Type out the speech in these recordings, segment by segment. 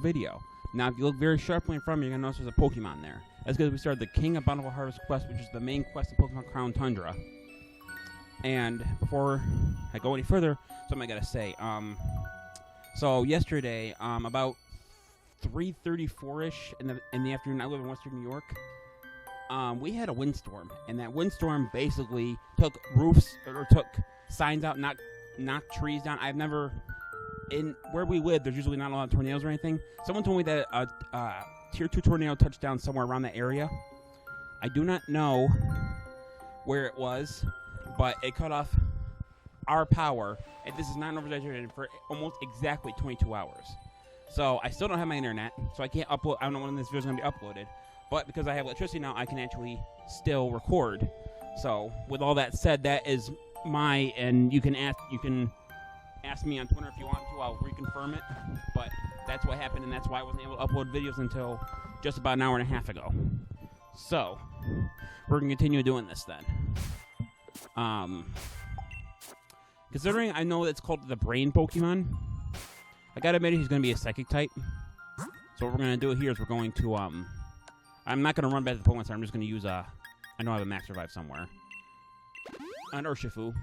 video. Now, if you look very sharply in front of me, you're going to notice there's a Pokemon there. That's because we started the King of Bountiful Harvest quest, which is the main quest in Pokemon Crown Tundra. And before I go any further, something I got to say. So yesterday, about 3:34ish in the afternoon, I live in Western New York. We had a windstorm, and that windstorm basically took roofs or took signs out, knocked trees down. I've never, in where we live, there's usually not a lot of tornadoes or anything. Someone told me that a tier 2 tornado touched down somewhere around that area. I do not know where it was, but it cut off our power, and this is not an exaggeration, for almost exactly 22 hours. So I still don't have my internet, so I can't upload. I don't know when this video is going to be uploaded. But because I have electricity now, I can actually still record. So with all that said, that is and you can ask me on Twitter if you want to. I'll reconfirm it. But that's what happened, and that's why I wasn't able to upload videos until just about an hour and a half ago. So we're going to continue doing this then. Considering I know it's called the Brain Pokemon, I gotta admit he's going to be a Psychic type. So what we're going to do here is we're going to I'm not going to run back to the Pokemon Center. I'm just going to use I know I have a Max Revive somewhere. An Urshifu.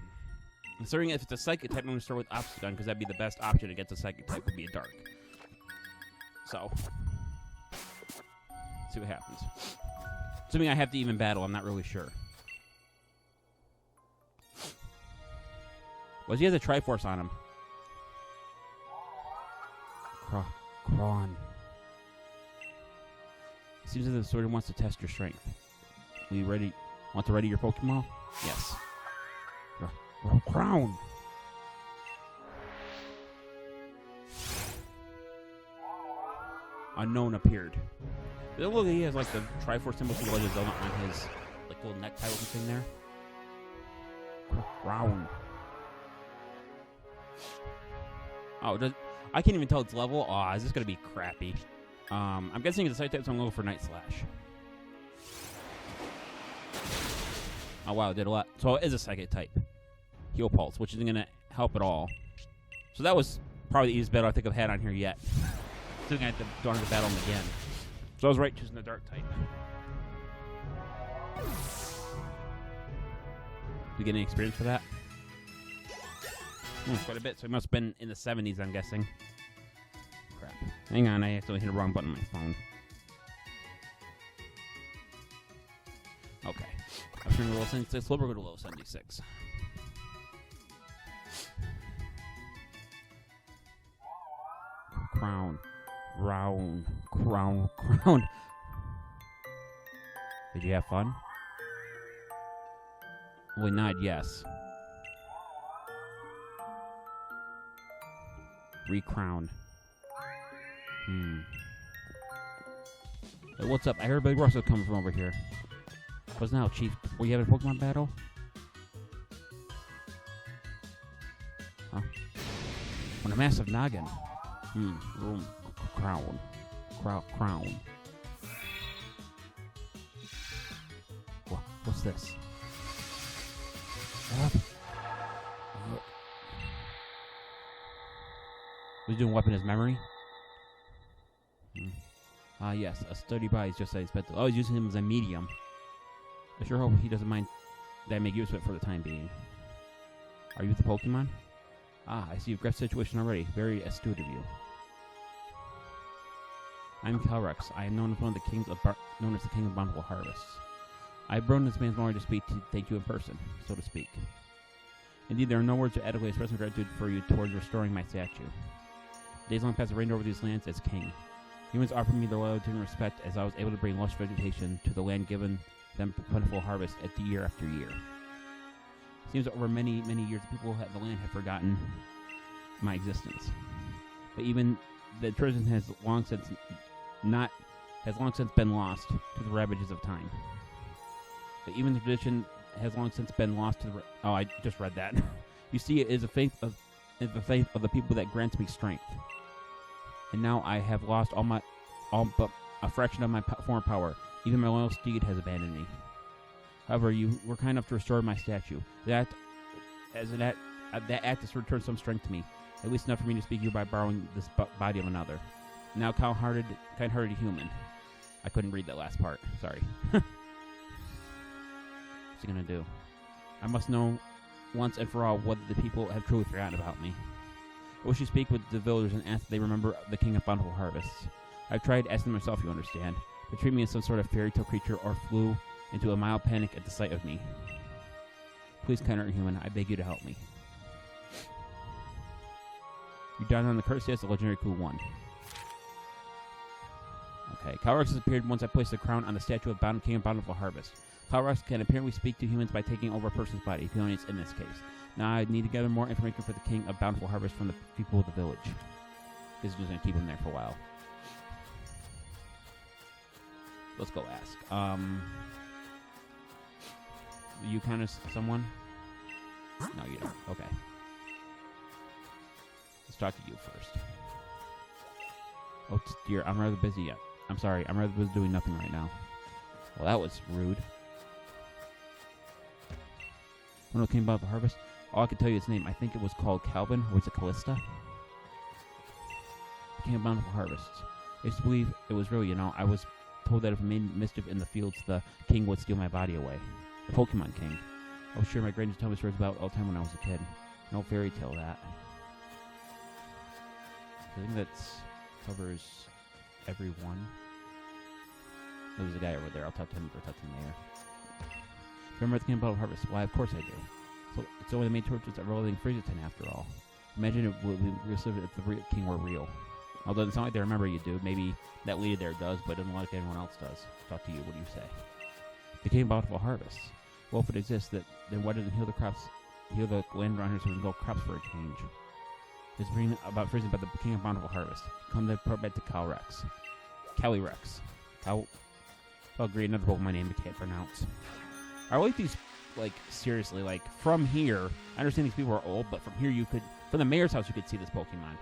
Considering if it's a Psychic type, I'm going to start with Obstagoon, because that'd be the best option against a Psychic type, would be a Dark. So, see what happens. Assuming I have to even battle, I'm not really sure. Well, he has a Triforce on him. Kron. Seems as if the sword wants to test your strength. Are you ready? Want to ready your Pokemon? Yes. Crown. Unknown appeared. Look, he has like the Triforce symbol on his like little necktie looking thing there. Crown. Oh, I can't even tell its level. Oh, is this gonna be crappy? I'm guessing it's a Psychic type, so I'm going to go for Night Slash. Oh, wow, it did a lot. So it is a Psychic type. Heal Pulse, which isn't going to help at all. So that was probably the easiest battle I think I've had on here yet. Still going to have to battle him again. So I was right choosing the Dark type. You get any experience for that? Quite a bit, so it must have been in the 70s, I'm guessing. Crap. Hang on, I accidentally hit the wrong button on my phone. Okay. I'm turning to level 76. We'll go to level 76. Crown. Did you have fun? Well, nod yes. Recrown. Hey, what's up? I heard Big Russell coming from over here. What's now, Chief? Were you having a Pokemon battle? Huh? On a massive noggin. Crown. What's this? Was he doing weapon as memory? Yes, a sturdy body is just as expected. Oh, he's using him as a medium. I sure hope he doesn't mind that I make use of it for the time being. Are you with the Pokemon? I see you've grasped the situation already. Very astute of you. I'm Calrex. I am known as one of the kings of known as the King of Bountiful Harvests. I've brought this man's memory to speak to thank you in person, so to speak. Indeed, there are no words to adequately express my gratitude for you towards restoring my statue. Days long past, I reigned over these lands as king. Humans offered me their loyalty and respect as I was able to bring lush vegetation to the land, given them plentiful harvest at the year after year. It seems that over many, many years, the people at the land have forgotten my existence. But even the tradition has long since been lost to the ravages of time. But even the tradition has long since been lost to the. Oh, I just read that. You see, it is the faith of the people that grants me strength. And now I have lost all but a fraction of my former power. Even my loyal steed has abandoned me. However, you were kind enough to restore my statue. That act has returned some strength to me, at least enough for me to speak to you by borrowing this body of another. now kind-hearted human. I couldn't read that last part. Sorry. What's he gonna do? I must know once and for all whether the people have truly forgotten about me. I wish to speak with the villagers and ask if they remember the King of Bountiful Harvests. I've tried asking myself, you understand. They treat me as some sort of fairy tale creature or flew into a mild panic at the sight of me. Please, kind-hearted human, I beg you to help me. You died on the courtesy as the legendary Clue 1. Okay, Calrex has appeared once I placed the crown on the statue of King of Bountiful Harvest. Calrex can apparently speak to humans by taking over a person's body, humanoids in this case. Now I need to gather more information for the King of Bountiful Harvest from the people of the village. This is just going to keep him there for a while. Let's go ask. You kind of someone? No, you don't. Okay. Let's talk to you first. Oh, dear, I'm rather busy yet. I'm sorry, I'm rather busy doing nothing right now. Well, that was rude. When it came about the harvest, all I can tell you its name. I think it was called Calvin, or was it Callista? The King of Bountiful Harvests. I used to believe it was real, you know. I was told that if I made mischief in the fields, the king would steal my body away. The Pokemon King. I was sure my grandmother told me stories about all the time when I was a kid. No fairy tale, that. I think that covers everyone. There's a guy over there. I'll talk to him later. Remember the King of Bountiful Harvest? Why, of course I do. So it's only the main torches that roll in Friezaton after all. Imagine it would be if the real king were real. Although it's not like they remember you do. Maybe that leader there does, but it doesn't like anyone else does. Talk to you. What do you say? The King of Bountiful Harvest. Well, if it exists, then why doesn't heal the land around here so we can grow crops for a change? It's bringing about Frieza about the King of Bountiful Harvest. Come to report back to Calyrex. Oh, great, another Pokemon name I can't pronounce. I like these, like, seriously, like, from here, I understand these people are old, but from here from the mayor's house, you could see this Pokemon.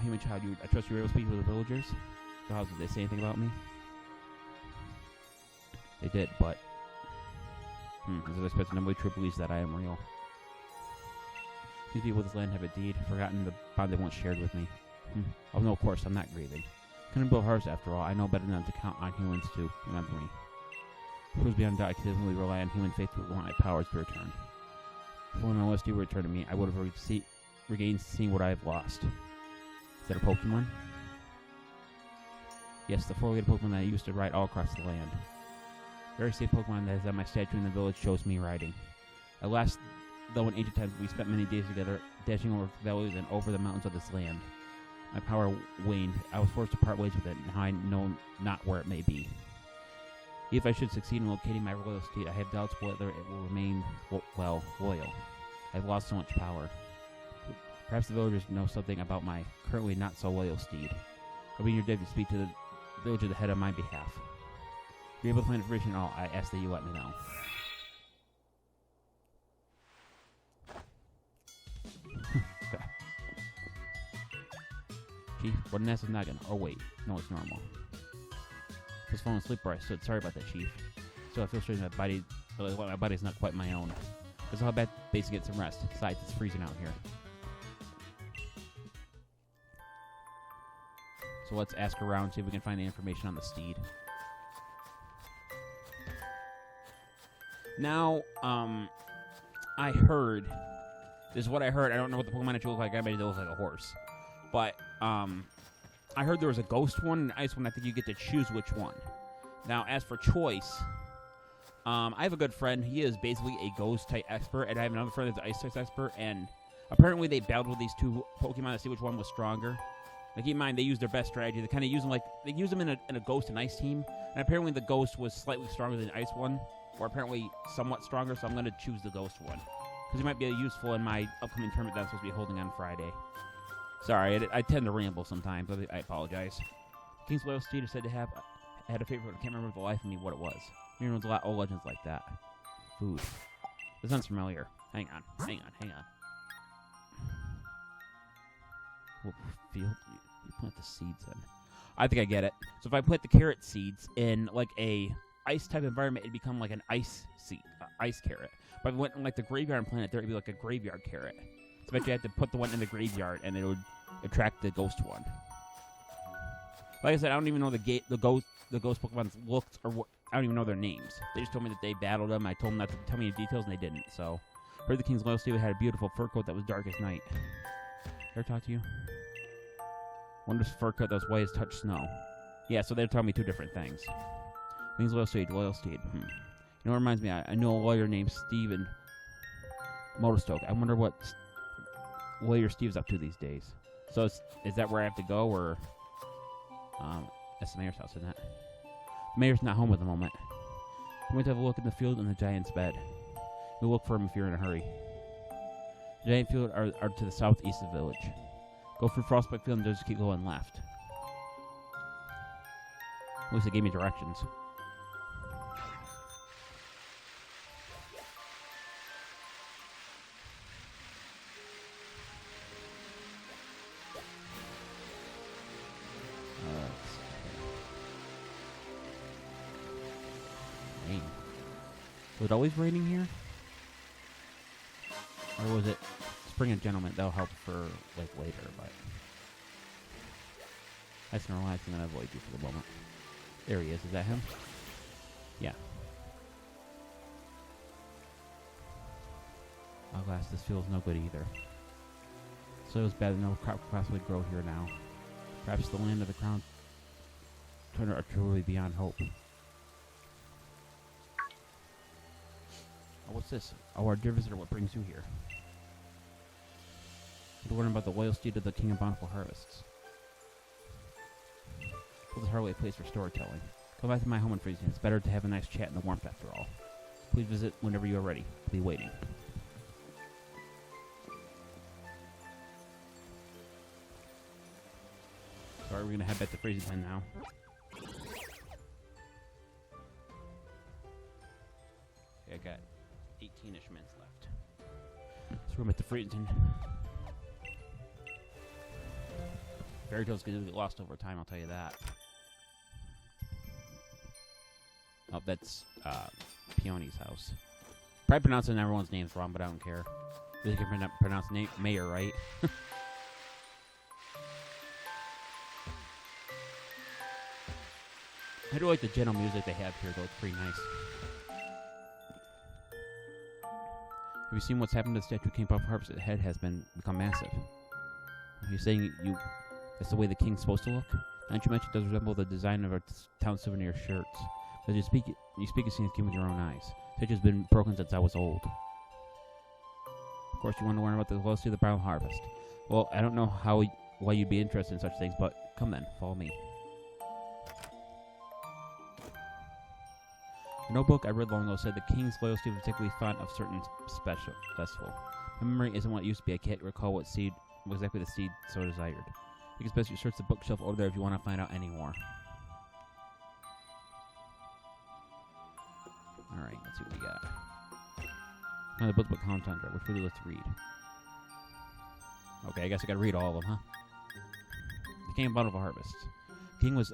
Human child, I trust you were able to speak with the villagers? So how did they say anything about me? They did, but... as I expect, nobody truly believes that I am real. These people of this land have indeed forgotten the bond they once shared with me. Oh no, of course, I'm not grieving. Couldn't build hearts after all. I know better than to count on humans to remember me. Who's beyond doubt I could simply rely on human faith to want my powers to return. If only my loyalty would return to me, I would have regained seeing what I have lost. Is that a Pokemon? Yes, the four-legged Pokemon that I used to ride all across the land. Very safe Pokemon that is at my statue in the village shows me riding. At last, though in ancient times we spent many days together, dashing over valleys and over the mountains of this land. My power waned. I was forced to part ways with it, and now I know not where it may be. If I should succeed in locating my royal steed, I have doubts whether it will remain, loyal. I've lost so much power. Perhaps the villagers know something about my currently not-so-loyal steed. I'll be in your debt to speak to the villager head on my behalf. If you're able to find information at all, I ask that you let me know. Okay. Chief, what an ass is noggin. Oh wait, no, it's normal. I was falling asleep where I stood. Sorry about that, Chief. So I feel strange my body's not quite my own. Because I'll bet base to get some rest. Besides, it's freezing out here. So let's ask around, see if we can find the information on the steed. Now, I heard... This is what I heard. I don't know what the Pokemon actually look like. I imagine it looks like a horse. But, I heard there was a ghost one and an ice one. I think you get to choose which one. Now, as for choice, I have a good friend. He is basically a ghost-type expert, and I have another friend that's an ice-type expert, and apparently they battled with these two Pokemon to see which one was stronger. Now, keep in mind, they use their best strategy. They kind of use them they use them in a ghost and ice team, and apparently the ghost was slightly stronger than the ice one, or apparently somewhat stronger, so I'm going to choose the ghost one. Because it might be useful in my upcoming tournament that I'm supposed to be holding on Friday. Sorry, I tend to ramble sometimes. I apologize. King's Loyal Steed is said to have had a favorite. I can't remember the life of me what it was. Maybe there's a lot of old legends like that. Food. This sounds familiar. Hang on. What field? You plant the seeds in. I think I get it. So if I plant the carrot seeds in like a ice type environment, it'd become like an ice carrot. But if it went in like the graveyard planet, there would be like a graveyard carrot. So eventually, you had to put the one in the graveyard, and it would attract the ghost one. Like I said, I don't even know the ghost Pokemon's looks or what. I don't even know their names. They just told me that they battled them. I told them not to tell me the details, and they didn't. So, heard the King's Loyalty had a beautiful fur coat that was dark as night. Ever talk to you? Wondrous fur coat that was white as touch snow. Yeah, so they're telling me two different things. King's Loyal Steed. You know what reminds me? I know a lawyer named Steven Motorstoke. I wonder what lawyer Steve's up to these days. So is that where I have to go, or that's the mayor's house, isn't it? The mayor's not home at the moment. I'm going to have a look in the field in the giant's bed. You'll look for him if you're in a hurry. The giant field are to the southeast of the village. Go through Frostbite Field and just keep going left. At least they gave me directions. Rain. Was it always raining here? Or was it Spring and Gentleman? That'll help for like later, but that's gonna relax and then avoid you for the moment. There he is. Is that him? Yeah. Oh, glass. This feels no good either. Soil's bad and no crop could possibly grow here now. Perhaps the land of the crown Tundra are truly beyond hope. Oh, what's this? Oh, our dear visitor, what brings you here? To learn about the loyal steed of the King of Bountiful Harvests. Well, this is hardly a place for storytelling. Come back to my home in Freezing. It's better to have a nice chat in the warmth after all. Please visit whenever you are ready. I'll be waiting. Alright, we're gonna head back to Freezing Time now. Okay, I got 18-ish minutes left. So we're back to Freezing. Fairy Tail's gonna get lost over time, I'll tell you that. Oh, that's Peony's house. Probably pronouncing everyone's names wrong, but I don't care. They can pronounce Mayor, right? I do like the gentle music they have here, though. It's pretty nice. Have you seen what's happened to the statue of King Puff Harp's head has become massive? Are you saying that's the way the king's supposed to look? Not you mentioned it does resemble the design of our town souvenir shirts. But you speak and see the king with your own eyes. Such has been broken since I was old. Of course, you want to learn about the velocity of the Brown Harvest. Well, I don't know why you'd be interested in such things, but come then, follow me. A notebook I read long ago said the king's loyalty was particularly fond of certain special festival. My memory isn't what it used to be. I can't recall what exactly the seed so desired. You can best search the bookshelf over there if you want to find out any more. Alright, let's see what we got. Another book about Tundra. Which one let's read? Okay, I guess I gotta read all of them, huh? The King of Bountiful Harvests. The king was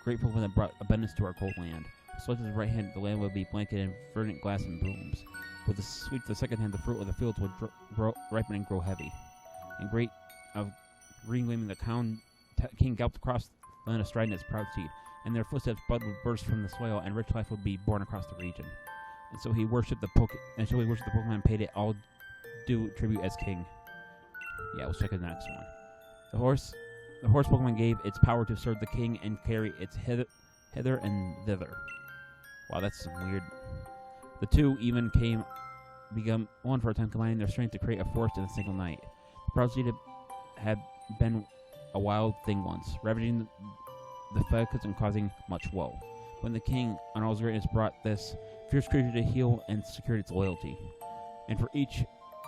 grateful when it brought abundance to our cold land. With his right hand, the land would be blanketed in verdant grass and blooms. With the sweep of the second hand, the fruit of the fields would ripen and grow heavy. And great of green gleaming, the king galloped across the land astride its proud steed, and their footsteps blood would burst from the soil, and rich life would be born across the region. And so he worshipped the Pokemon and paid it all due tribute as king. Yeah, let's check the next one. The horse Pokemon gave its power to serve the king and carry its hither and thither. Wow, that's some weird. The two even become one for a time, combining their strength to create a forest in a single night. The proud steed had been a wild thing once, ravaging the Falcons and causing much woe. When the king, on all his greatness, brought this fierce creature to heal and secured its loyalty. And for each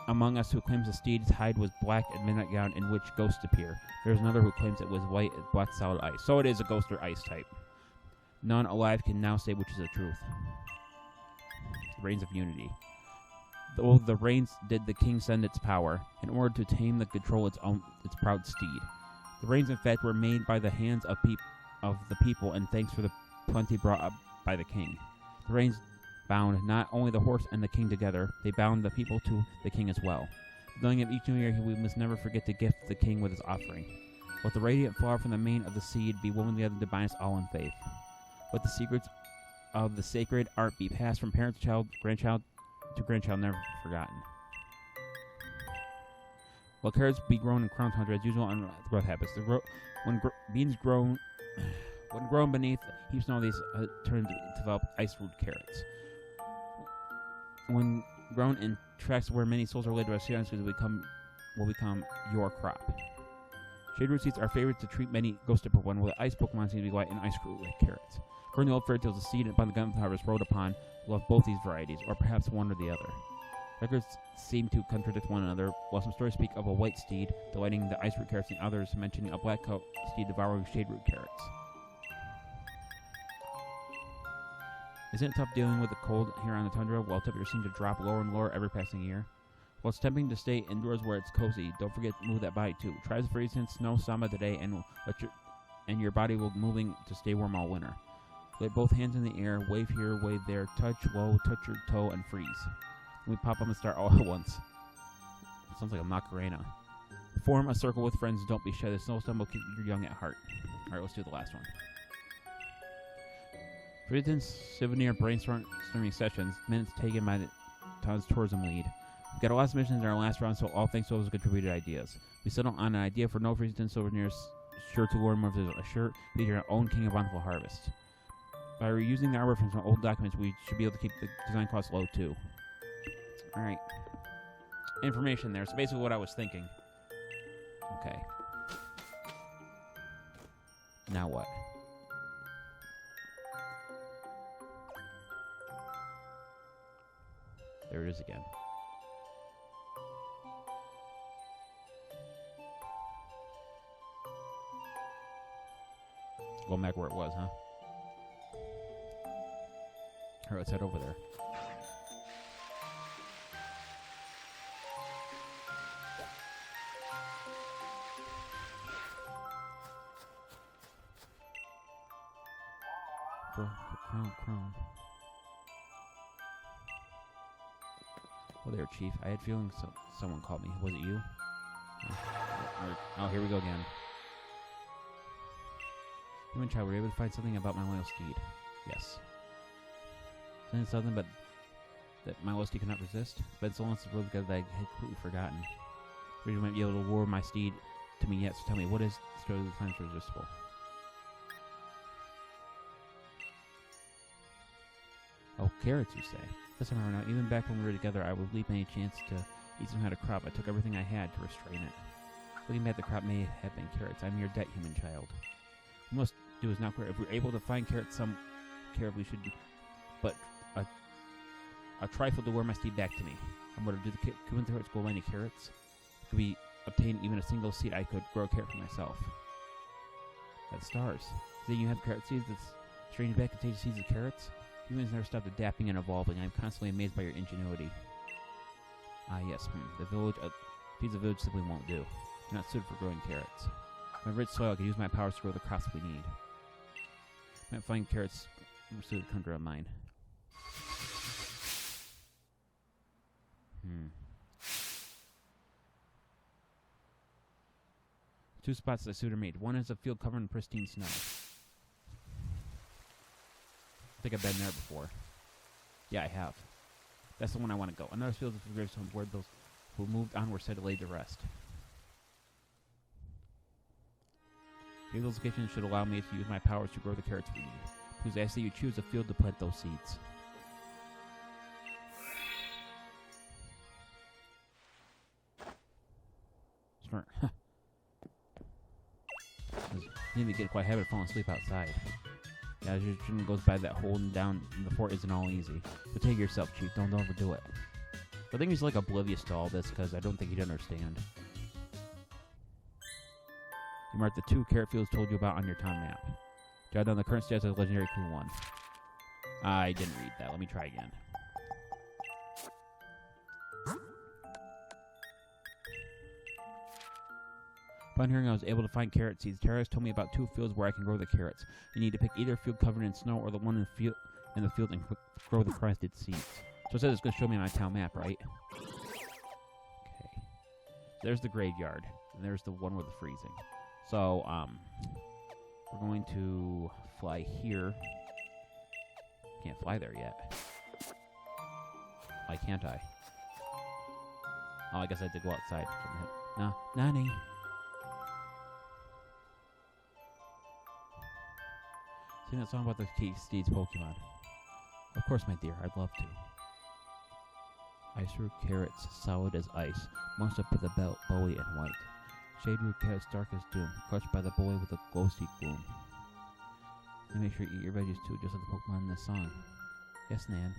among us who claims the steed's hide was black and midnight gown in which ghosts appear, there is another who claims it was white as black solid ice. So it is a ghost or ice type. None alive can now say which is the truth. Reigns of Unity. Though the reigns did the king send its power in order to tame and control its proud steed. The reigns, in fact, were made by the hands of the people, and thanks for the plenty brought up by the king. The rains bound not only the horse and the king together, they bound the people to the king as well. Knowing of each new year, we must never forget to gift the king with his offering. Let the radiant flower from the mane of the seed be woven together to bind us all in faith. Let the secrets of the sacred art be passed from parent to child, grandchild to grandchild, never forgotten. Let carrots be grown in crown tundra as usual on growth habits. When grown beneath heaps of snow, these turn to develop ice-ruled carrots. When grown in tracts where many souls are laid to rest, will become your crop. Shade root seeds are favorites to treat many ghost dipper one, while the ice Pokemon seem to be white and ice root like carrots. According to old fairy tales, the seed upon the gun harvest rode upon will have both these varieties, or perhaps one or the other. Records seem to contradict one another, while some stories speak of a white steed delighting the ice root carrots and others mentioning a black steed devouring shade root carrots. Isn't it tough dealing with the cold here on the tundra, while temperatures seem to drop lower and lower every passing year? While it's tempting to stay indoors where it's cozy, don't forget to move that body too. Try the freezing snow samba today, and your body will be moving to stay warm all winter. Lay both hands in the air, wave here, wave there, touch, whoa, touch your toe, and freeze. We pop up and start all at once. It sounds like a Macarena. Form a circle with friends, don't be shy. The snow stumble will keep you young at heart. Alright, let's do the last one. For instance, souvenir brainstorming sessions, minutes taken by the town's tourism lead. We've got a lot of missions in our last round, so all thanks to those contributed ideas. We settled on an idea for no reason souvenirs, sure to learn more of a shirt, featuring our own King of Bountiful Harvest. By reusing the artwork from some old documents, we should be able to keep the design costs low too. Alright. Information there, so basically what I was thinking. Okay. Now what? There it is again. Going back where it was, huh? Alright, let's head over there. Crown. Oh, there, Chief. I had a feeling someone called me. Was it you? Oh, here we go again. Human child, were you able to find something about my loyal steed? Yes. Something but that my loyal steed cannot resist? It's been so long since we rode together that I had completely forgotten. You might be able to lure my steed to me yet, so tell me, what is the story of the times irresistible? Oh, carrots, you say? This time around, even back when we were together, I would leap any chance to eat some kind of crop. I took everything I had to restrain it. Looking back, the crop may have been carrots. I'm your debt, human child. What we must do is now clear. If we're able to find carrots, some carrot we should do, but a trifle to lure my steed back to me. I'm going to do the Cuban carrots go any carrots? Could we obtain even a single seed? I could grow a carrot for myself. That's stars. Then you have carrot seeds that's strange back contagious seeds of carrots? Humans never stop adapting and evolving. I'm constantly amazed by your ingenuity. Ah, yes. The village, feeds the village simply won't do. You're not suited for growing carrots. My rich soil, I could use my powers to grow the crops we need. Might find carrots suited to tundra of mine. Two spots that suitor made. One is a field covered in pristine snow. I think I've been there before. Yeah, I have. That's the one I want to go. Another field is the gravestones where those who moved on were said to lay to rest. Those locations should allow me to use my powers to grow the carrots we need. Please ask that you choose a field to plant those seeds. Smart. You need to get quite a habit of falling asleep outside. Yeah, as your shouldn't goes by that holding down the fort isn't all easy. But take yourself, Chief. Don't overdo it. I think he's like oblivious to all this because I don't think he'd understand. You marked the 2 carrot fields told you about on your town map. Jot down the current status of Legendary Clue 1. I didn't read that. Let me try again. Upon hearing I was able to find carrot seeds, Terrace told me about 2 fields where I can grow the carrots. You need to pick either field covered in snow or the one in field in the field and grow the crested seeds. So it says it's going to show me my town map, right? Okay. There's the graveyard, and there's the one with the freezing. So, we're going to fly here. Can't fly there yet. Why can't I? Oh, I guess I have to go outside. No, Nani. Sing that song about the Steed's Pokemon. Of course, my dear, I'd love to. Ice root carrots, solid as ice, munched up with a bowie and white. Shade root carrots, dark as doom, crushed by the bowie with a glow-stick gloom. And make sure you eat your veggies too, just like the Pokemon in the song. Yes, Nan.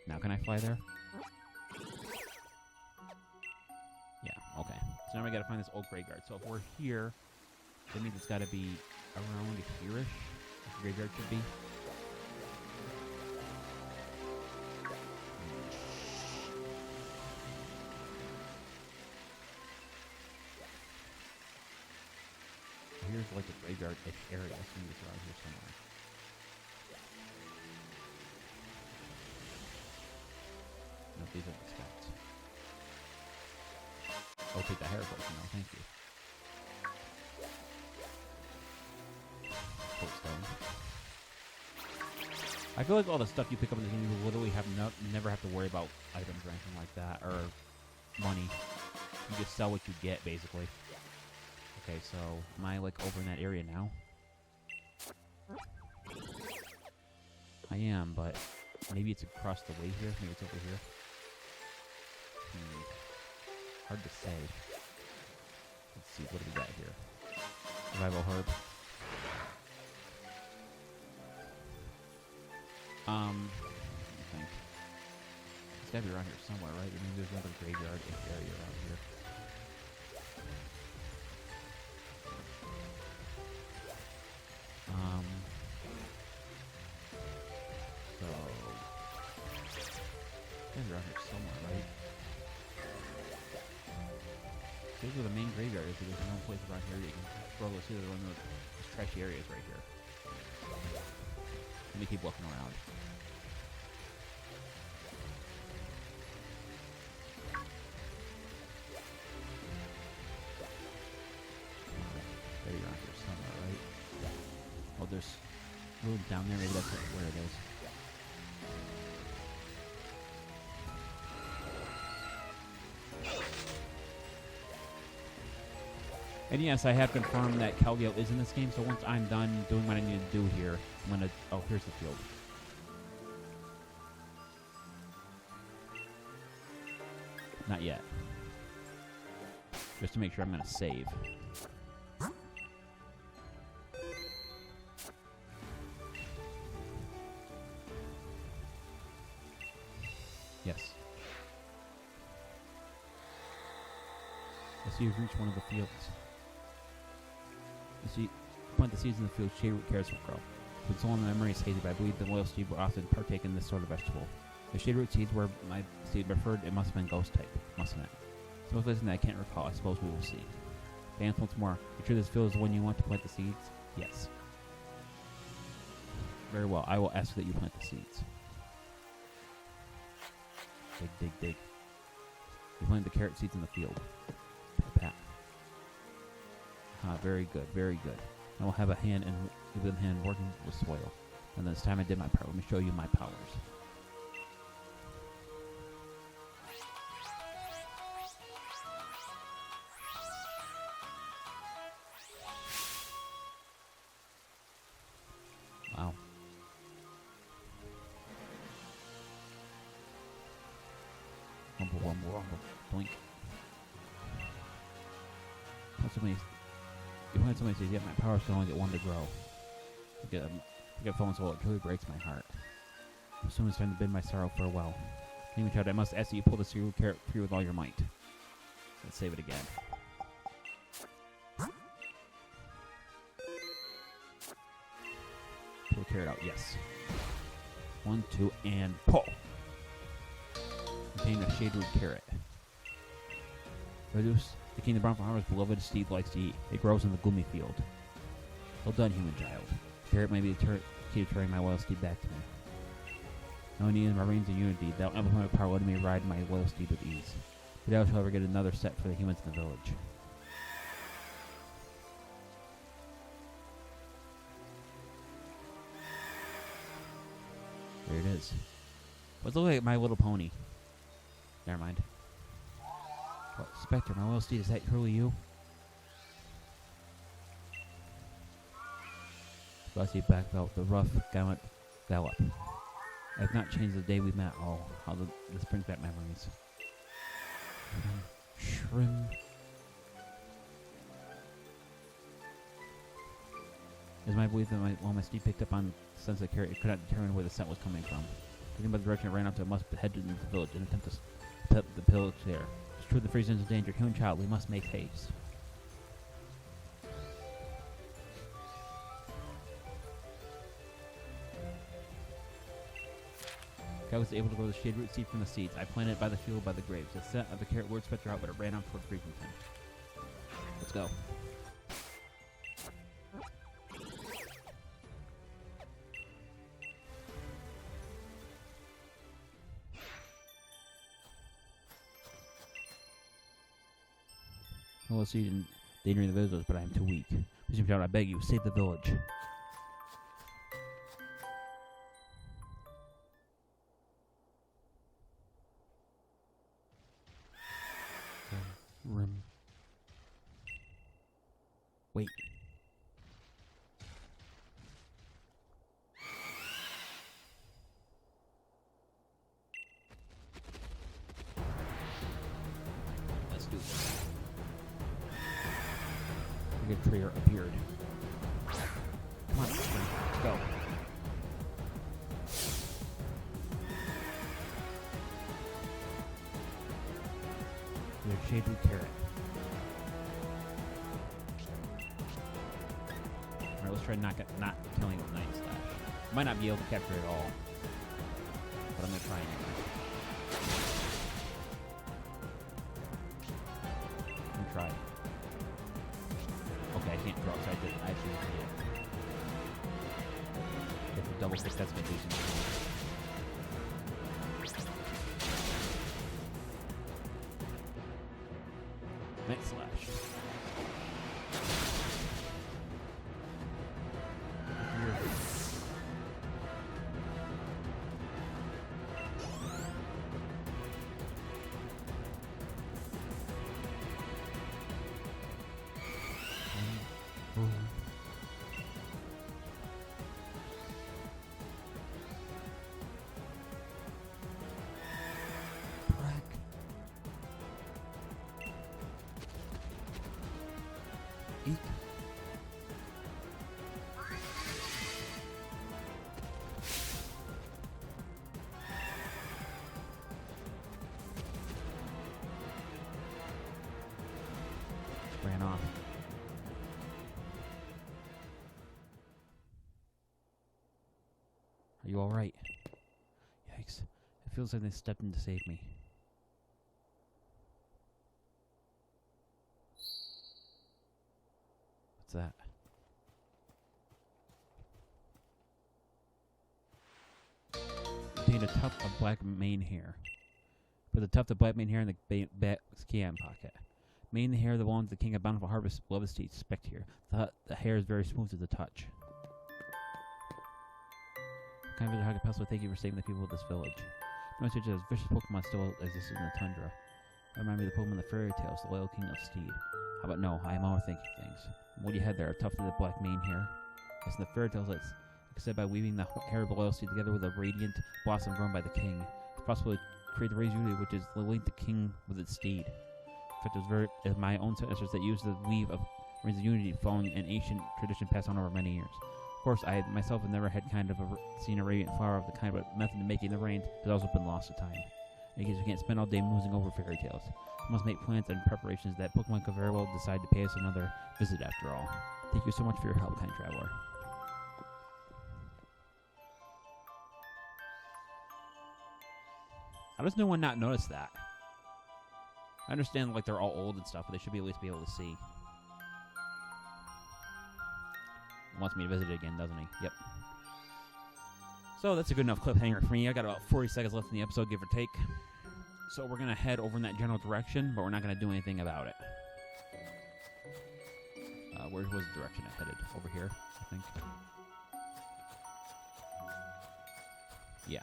Now can I fly there? Yeah, okay. So now we gotta find this old graveyard. So if we're here, that means it's gotta be around here-ish. The graveyard should be. Here's like a graveyard-ish area. I think it's around here somewhere. No, these are the spots. I'll take the hair book, no, thank you. Stone. I feel like all the stuff you pick up in the game, you literally have never have to worry about items or anything like that, or money. You just sell what you get, basically. Okay, so am I like over in that area now? I am, but maybe it's across the way here. Maybe it's over here. Hard to say. Let's see, what do we got here? Survival herb. I think it's gotta be around here somewhere, right? I mean, there's another graveyard area around here. So it's around here somewhere, right? Here's where the main graveyard is. There's no place around here you can scroll. Let's see, there's one of those trashy areas right here. Let me keep walking around. There you're around here somewhere, right? Oh, there's room down there. Maybe that's where it is. And yes, I have confirmed that Calgale is in this game, so once I'm done doing what I need to do here, I'm gonna... Oh, here's the field. Not yet. Just to make sure I'm gonna save. Yes. I see you've reached one of the fields. You see, plant the seeds in the field, shade root carrots will grow. With so long the memory is hazy, but I believe the loyal seed will often partake in this sort of vegetable. The shade root seeds were my seed preferred. It must have been ghost type, mustn't it? So if listen that I can't recall, I suppose we will see. Dance once more. You sure this field is the one you want to plant the seeds? Yes. Very well. I will ask that you plant the seeds. Dig, dig, dig. You plant the carrot seeds in the field. Pat, pat. Ah, very good, very good. I will have a hand working with soil. And this time I did my part. Let me show you my powers. Wow. Rumble, rumble, rumble. Blink. You plant so many seeds, yet my powers can only get one to grow. I get fallen soul, it truly breaks my heart. Soon it's time to bid my sorrow farewell. Anyway, child, I must ask that you pull the cereal carrot free with all your might. Let's save it again. Pull the carrot out, yes. 1, 2, and pull! Contain a shade root carrot. Reduce the king of brown flowers beloved steed likes to eat. It grows in the gloomy field. Well done, human child. Carrot may be key to turning my loyal steed back to me. No need in my reigns of unity, thou amplify my power, letting me ride my loyal steed with ease. But I shall ever get another set for the humans in the village. There it is. What's look like My Little Pony? Never mind. Oh, Spectre, my loyal steed, is that truly you? Glossy back belt, the rough, gallant gallop. I have not changed the day we met. Oh, how this brings back memories. Shrim. It is my belief that while my steed picked up on the sense of carrot, it could not determine where the scent was coming from. Thinking about the direction it ran up to, it must head into the village and attempt to put the pillage there. It's true the freezing is in danger. Human child, we must make haste. I was able to grow the shade root seed from the seeds. I planted it by the field by the graves. The scent of the carrot lured Spectre out, but it ran on toward Freakington. Let's go. Well, seed in danger the villagers, but I am too weak. Please, I beg you, save the village. Rim. Wait. Let's do this. A good tree appeared. Come on, let's go. Shade root carrot. Alright, let's try not killing it with Night Slash. Might not be able to capture it all, but I'm gonna try anyway. I'm gonna try. Okay, I can't draw, so I actually did it. If we double click, that's gonna do something. Night Slash. Eek. Ran off. Are you alright? Yikes. It feels like they stepped in to save me. What's that? Contained a tuft of black mane hair. Put the tuft of black mane hair in the scan pocket. Mane hair that belongs to the king of bountiful harvest, beloved steed, Spectre. The hair is very smooth to the touch. Kind of how could possibly thank you for saving the people of this village. No such as vicious Pokemon still exists in the Tundra. I remind me of the Pokemon in the fairy tales, the loyal king of Steed. How about no, I am overthinking things. What do you have there? A tuft of the black mane hair? Yes, in the fairy tales, it's said by weaving the hair of the loyal steed together with a radiant blossom grown by the king. It's possible to create the raised unity, which is the link the king with its steed. In fact, it was my own ancestors that used the weave of raised unity, following an ancient tradition passed on over many years. Of course, I myself have never had seen a radiant flower of the kind, but method of making the rain has also been lost to time. In case we can't spend all day musing over fairy tales. We must make plans and preparations that Pokemon could very well decide to pay us another visit after all. Thank you so much for your help, kind traveler. How does no one not notice that? I understand, like, they're all old and stuff, but they should at least be able to see. wants me to visit it again, doesn't he? Yep. So that's a good enough cliffhanger for me. I got about 40 seconds left in the episode, give or take. So we're going to head over in that general direction, but we're not going to do anything about it. Where was the direction I headed? Over here, I think. Yeah.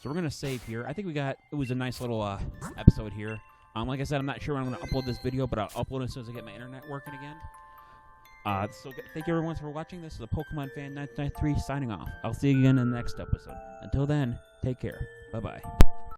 So we're going to save here. I think it was a nice little episode here. Like I said, I'm not sure when I'm going to upload this video, but I'll upload it as soon as I get my internet working again. Thank you everyone for watching. This is a Pokemon Fan 993 signing off. I'll see you again in the next episode. Until then, take care. Bye-bye.